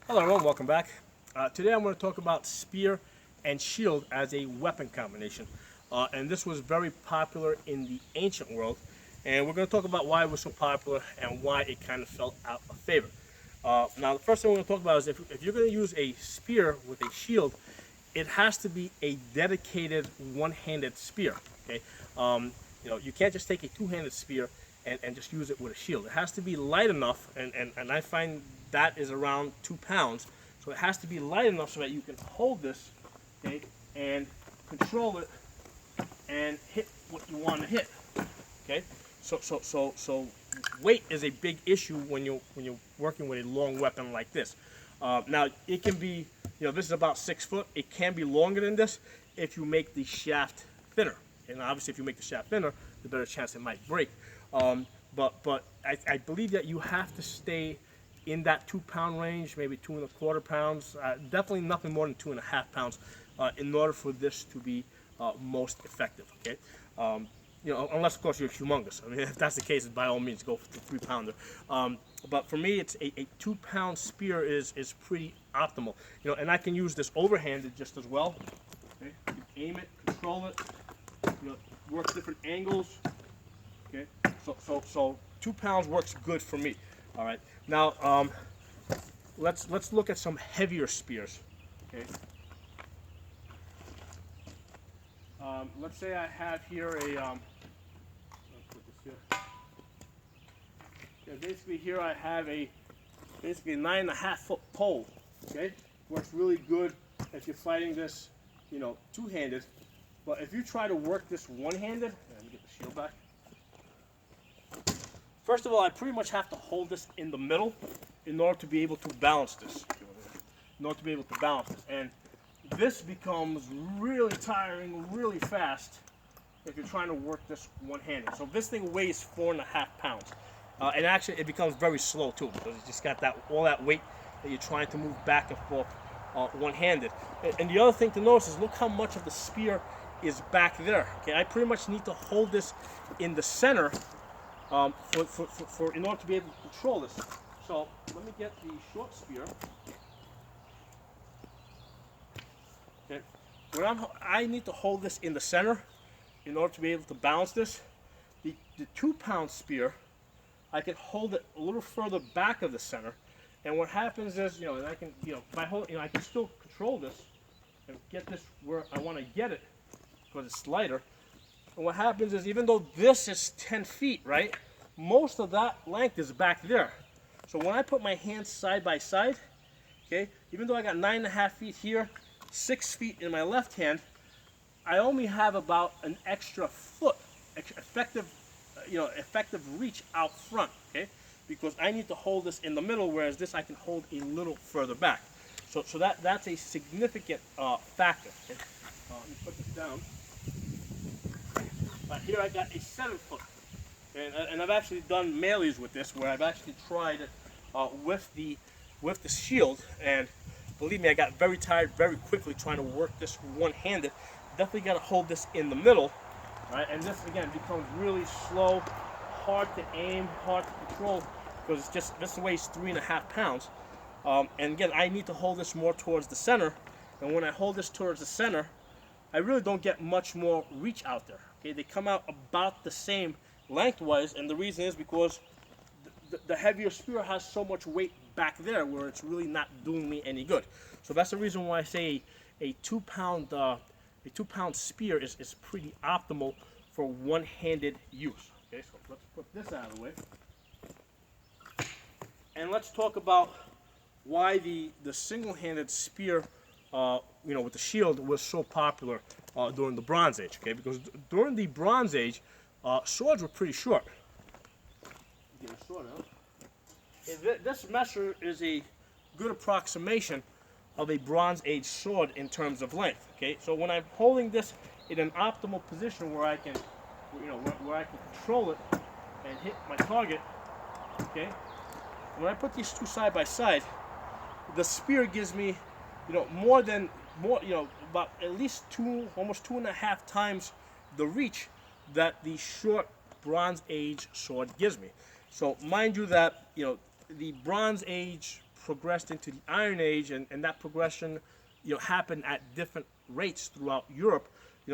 Hello everyone, welcome back. Today I'm going to talk about spear and shield as a weapon combination. And this was very popular in the ancient world. And we're going to talk about why it was so popular and why it kind of fell out of favor. Now the first thing we're going to talk about is if you're going to use a spear with a shield, it has to be a dedicated one-handed spear. Okay, you can't just take a two-handed spear and just use it with a shield. It has to be light enough, and I find that is around 2 pounds. So it has to be light enough so that you can hold this, okay, and control it and hit what you want to hit. Okay, so weight is a big issue when you're working with a long weapon like this. Now it can be, this is about 6 foot. It can be longer than this if you make the shaft thinner. And obviously, if you make the shaft thinner, the better chance it might break. But I believe that you have to stay in that 2 pound range, maybe 2¼ pounds, definitely nothing more than 2½ pounds, in order for this to be most effective. Okay, unless of course you're humongous. I mean, if that's the case, by all means go for the 3 pounder. But for me, it's a 2 pound spear is pretty optimal. And I can use this overhanded just as well. Okay, you can aim it, control it. Work different angles. Okay, so 2 pounds works good for me. All right, now let's look at some heavier spears. Okay, let's say I have here a let's put this here. Okay, basically here I have a 9½ foot pole. Okay, works really good if you're fighting this, two-handed. But if you try to work this one-handed, let me get the shield back. First of all, I pretty much have to hold this in the middle in order to be able to balance this. And this becomes really tiring really fast if you're trying to work this one-handed. So this thing weighs 4½ pounds. And actually, it becomes very slow too, because it's just got all that weight that you're trying to move back and forth one-handed. And the other thing to notice is look how much of the spear is back there. Okay, I pretty much need to hold this in the center in order to be able to control this. So let me get the short spear. Okay, I need to hold this in the center in order to be able to balance this. The 2 pound spear, I can hold it a little further back of the center, and what happens is, and I can, by holding, I can still control this and get this where I want to get it, because it's lighter. And what happens is, even though this is 10 feet, right, most of that length is back there. So when I put my hands side by side, okay, even though I got 9½ feet here, 6 feet in my left hand, I only have about an extra foot, effective reach out front, okay, because I need to hold this in the middle, whereas this I can hold a little further back. So that's a significant factor. Okay? Let me put this down. Here I got a 7 foot, and I've actually done melees with this, where I've actually tried it with the shield, and believe me, I got very tired very quickly trying to work this one-handed. Definitely got to hold this in the middle, right? And this again becomes really slow, hard to aim, hard to control, because it's just, this weighs 3½ pounds. And again, I need to hold this more towards the center, and when I hold this towards the center, I really don't get much more reach out there. Okay, they come out about the same lengthwise, and the reason is because the heavier spear has so much weight back there where it's really not doing me any good. So that's the reason why I say a 2 pound spear is pretty optimal for one-handed use. Okay, so let's put this out of the way, and let's talk about why the single-handed spear, with the shield, was so popular during the Bronze Age. Okay, because during the Bronze Age, swords were pretty short. Get a sword out. This measure is a good approximation of a Bronze Age sword in terms of length. Okay, so when I'm holding this in an optimal position where I can, where I can control it and hit my target, okay, when I put these two side by side, the spear gives me, about at least almost 2½ times the reach that the short Bronze Age sword gives me. So mind you that, the Bronze Age progressed into the Iron Age, and that progression, happened at different rates throughout Europe.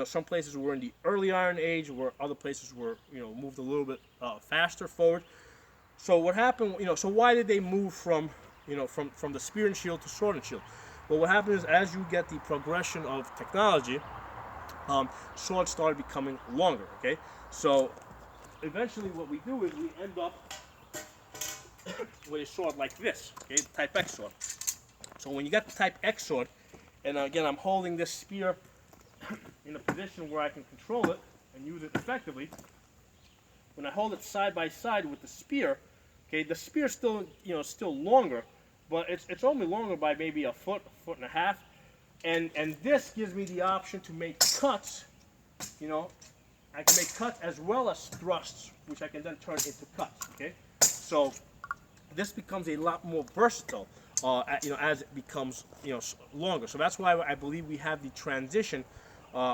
Some places were in the early Iron Age, where other places were, moved a little bit faster forward. So what happened, so why did they move from the spear and shield to sword and shield? Well, what happened is, as you get the progression of technology, swords started becoming longer, okay? So eventually what we do is we end up with a sword like this, okay, the Type X sword. So when you got the Type X sword, and again, I'm holding this spear in a position where I can control it and use it effectively. When I hold it side by side with the spear, okay, the spear still, still longer, but it's only longer by maybe a foot and a half, and this gives me the option to make cuts. I can make cuts as well as thrusts, which I can then turn into cuts. Okay, so this becomes a lot more versatile, as it becomes, longer. So that's why I believe we have the transition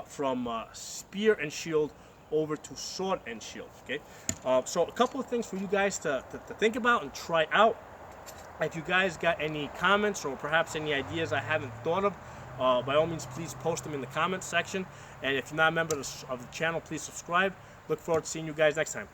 from spear and shield over to sword and shield. Okay, so a couple of things for you guys to think about and try out. If you guys got any comments or perhaps any ideas I haven't thought of, by all means, please post them in the comments section. And if you're not a member of the channel, please subscribe. Look forward to seeing you guys next time.